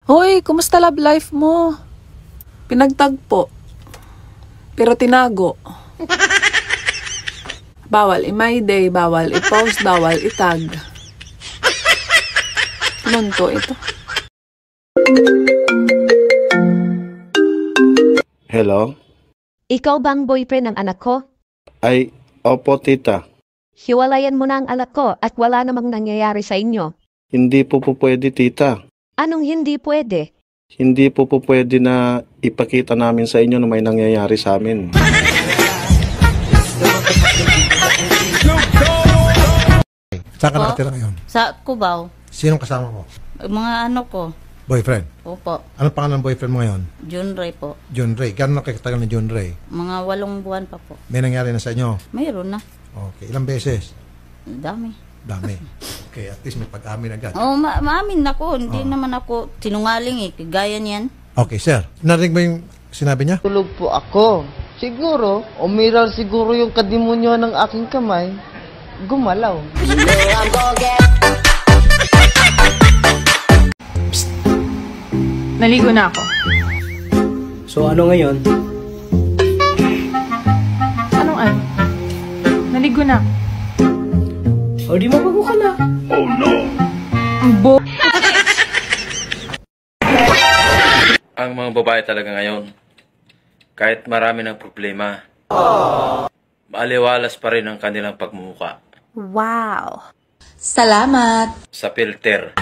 Hoy, kumusta love life mo? Pinagtagpo. Pero tinago. Bawal i-my day, bawal i-post, bawal i-tag. Lunto ito. Hello? Ikaw bang boyfriend ng anak ko? Ay, opo tita. Hiwalayan mo na ang anak ko at wala namang nangyayari sa inyo. Hindi po pwede tita. Anong hindi pwede? Hindi po pwede na ipakita namin sa inyo na may nangyayari sa amin. Saan ka nakatira ngayon? Sa Cubao. Sinong kasama mo? Mga ano ko. Boyfriend? Opo. Anong pangalan ng boyfriend mo ngayon? John Ray po. John Ray. Gano'n nakikitagal ni John Ray? Mga 8 buwan pa po. May nangyari na sa inyo? Mayroon na. Okay. Ilang beses? Dami. Dami. Okay, at least may pag-amin agad. Oo, maamin ako. Hindi naman ako sinungaling eh. Gaya niyan. Okay, sir. Narinig mo yung sinabi niya? Tulog po ako. Siguro, umiral siguro yung kadimonyo ng aking kamay. Gumalaw. Naligo na ako. So ano ngayon? Anong ano? Naligo na ako. O di mabago ka na. Oh no! Ang mga babae talaga ngayon, kahit marami ng problema, maaliwalas pa rin ang kanilang pagmumukha. Wow! Salamat! Sa filter.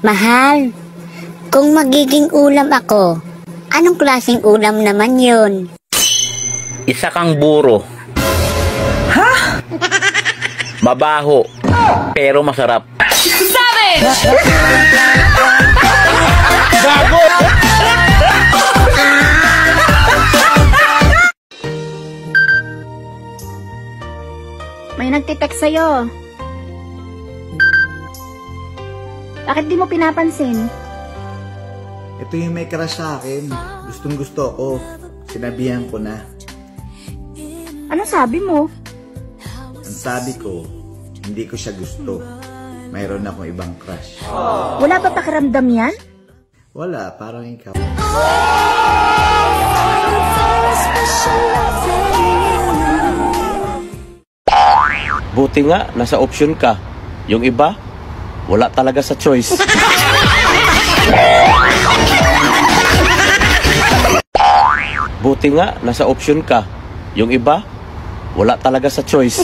Mahal, kung magiging ulam ako, anong klaseng ulam naman yun? Isa kang buro. Ha? Mabaho, pero masarap. Savage! Gago! May nagtitext sa'yo. Bakit di mo pinapansin? Ito yung may crush sa akin. Gustong gusto ko. Sinabihan ko na. Ano sabi mo? Ang sabi ko, hindi ko siya gusto. Mayroon akong ibang crush. Wala pa pakiramdam yan? Wala, parang ikaw. Buti nga, nasa option ka. Yung iba, wala talaga sa choice. Buti nga, nasa option ka. Yung iba, wala talaga sa choice.